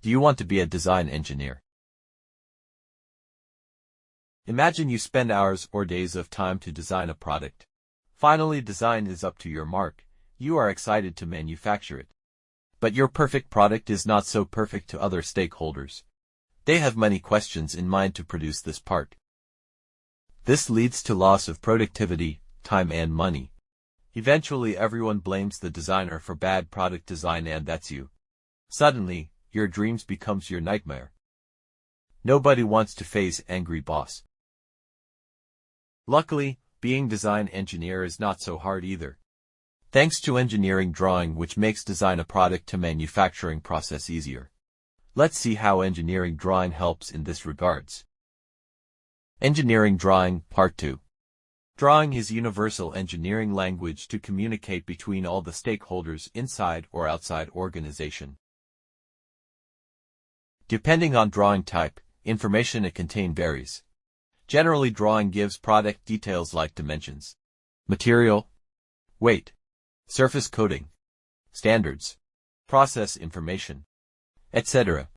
Do you want to be a design engineer? Imagine you spend hours or days of time to design a product. Finally, design is up to your mark. You are excited to manufacture it. But your perfect product is not so perfect to other stakeholders. They have many questions in mind to produce this part. This leads to loss of productivity, time and money. Eventually everyone blames the designer for bad product design, and that's you. Suddenly, your dreams becomes your nightmare. Nobody wants to face angry boss. Luckily, being design engineer is not so hard either. Thanks to engineering drawing, which makes design a product to manufacturing process easier. Let's see how engineering drawing helps in this regards. Engineering Drawing Part 2. Drawing is universal engineering language to communicate between all the stakeholders inside or outside organization. Depending on drawing type, information it contains varies. Generally, drawing gives product details like dimensions, material, weight, surface coating, standards, process information, etc.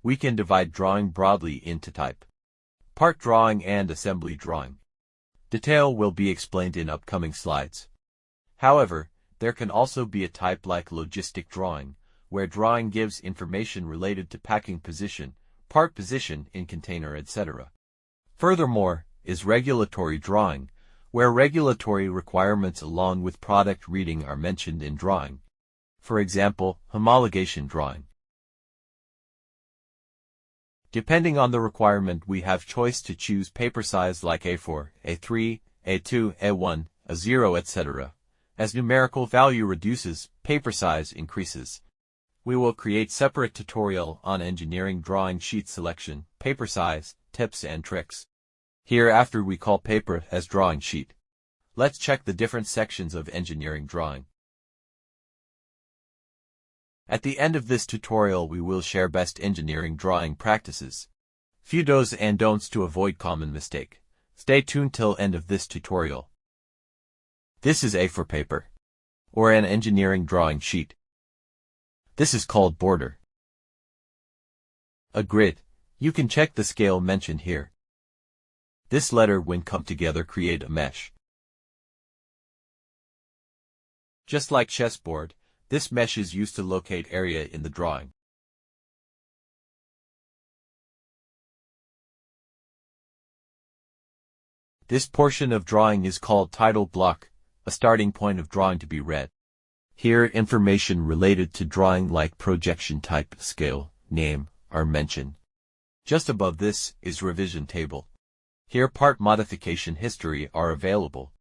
We can divide drawing broadly into type, part drawing and assembly drawing. Detail will be explained in upcoming slides. However, there can also be a type like logistic drawing, where drawing gives information related to packing position, part position in container, etc. Furthermore, is regulatory drawing, where regulatory requirements along with product reading are mentioned in drawing. For example, homologation drawing. Depending on the requirement, we have choice to choose paper size like A4, A3, A2, A1, A0, etc. As numerical value reduces, paper size increases. We will create separate tutorial on engineering drawing sheet selection, paper size, tips and tricks. Hereafter we call paper as drawing sheet. Let's check the different sections of engineering drawing. At the end of this tutorial we will share best engineering drawing practices. Few do's and don'ts to avoid common mistake. Stay tuned till end of this tutorial. This is A4 paper, or an engineering drawing sheet. This is called border. A grid. You can check the scale mentioned here. This letter when come together create a mesh. Just like chessboard, this mesh is used to locate area in the drawing. This portion of drawing is called title block, a starting point of drawing to be read. Here information related to drawing like projection type, scale, name, are mentioned. Just above this is revision table. Here part modification history are available.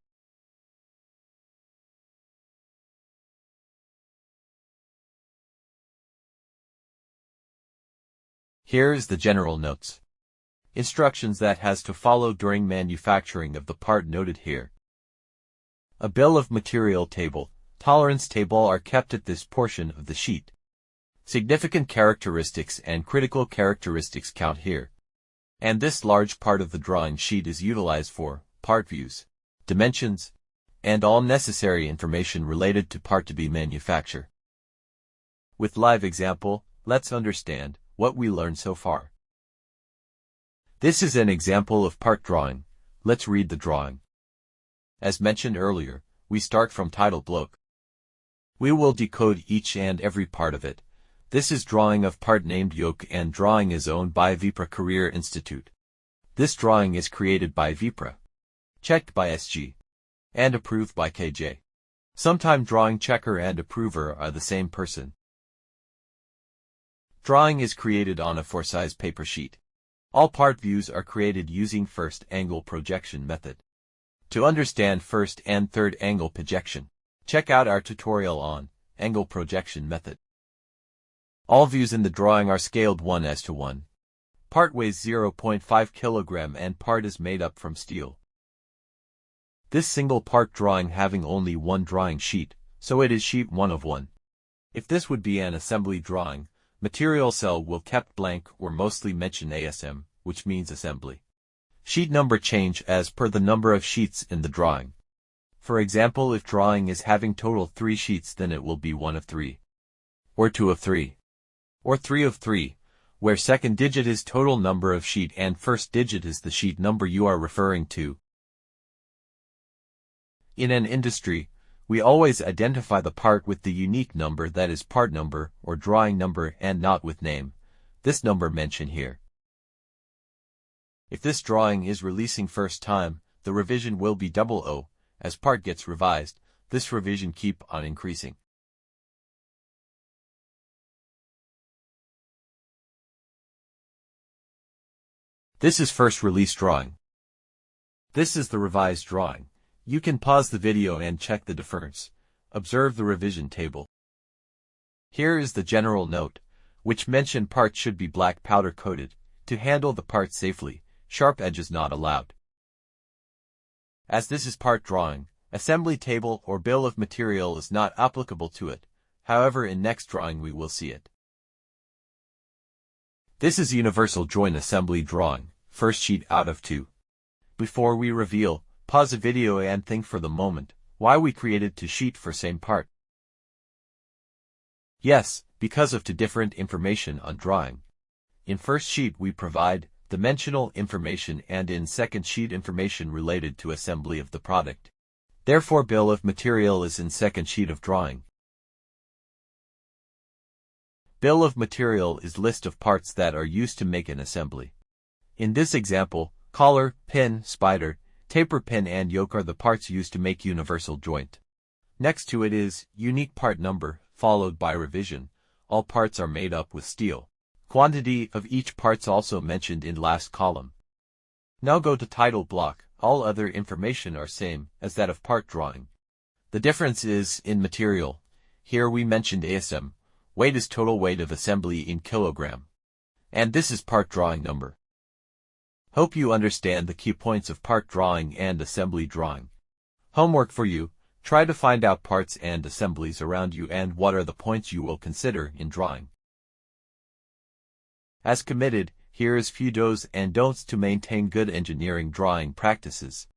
Here is the general notes. Instructions that has to follow during manufacturing of the part noted here. A bill of material table, tolerance table are kept at this portion of the sheet. Significant characteristics and critical characteristics count here. And this large part of the drawing sheet is utilized for part views, dimensions, and all necessary information related to part to be manufactured. With live example, let's understand what we learned so far. This is an example of part drawing. Let's read the drawing. As mentioned earlier, we start from title block. We will decode each and every part of it. This is drawing of part named yoke, and drawing is owned by Vipra Career Institute. This drawing is created by Vipra, checked by SG, and approved by KJ. Sometime drawing checker and approver are the same person. Drawing is created on a 4-size paper sheet. All part views are created using first angle projection method. To understand first and third angle projection, check out our tutorial on angle projection method. All views in the drawing are scaled 1:1. Part weighs 0.5 kilogram and part is made up from steel. This single part drawing having only one drawing sheet, so it is sheet 1 of 1. If this would be an assembly drawing, material cell will kept blank or mostly mention ASM, which means assembly. Sheet number change as per the number of sheets in the drawing. For example, if drawing is having total 3 sheets, then it will be 1 of 3, or 2 of 3. or 3 of 3, where second digit is total number of sheet and first digit is the sheet number you are referring to. In an industry, we always identify the part with the unique number that is part number or drawing number and not with name. This number mentioned here. If this drawing is releasing first time, the revision will be 00. As part gets revised, this revision keep on increasing. This is first release drawing. This is the revised drawing. You can pause the video and check the difference. Observe the revision table. Here is the general note, which mention part should be black powder coated. To handle the part safely, sharp edges not allowed. As this is part drawing, assembly table or bill of material is not applicable to it. However, in next drawing we will see it. This is universal joint assembly drawing, first sheet out of 2. Before we reveal, pause the video and think for the moment, why we created 2 sheet for same part. Yes, because of 2 different information on drawing. In first sheet we provide dimensional information and in second sheet information related to assembly of the product. Therefore bill of material is in second sheet of drawing. Bill of material is list of parts that are used to make an assembly. In this example, collar, pin, spider, taper pin and yoke are the parts used to make universal joint. Next to it is unique part number, followed by revision. All parts are made up with steel. Quantity of each parts also mentioned in last column. Now go to title block. All other information are same as that of part drawing. The difference is in material. Here we mentioned ASM. Weight is total weight of assembly in kilogram. And this is part drawing number. Hope you understand the key points of part drawing and assembly drawing. Homework for you. Try to find out parts and assemblies around you and what are the points you will consider in drawing. As committed, here is few do's and don'ts to maintain good engineering drawing practices.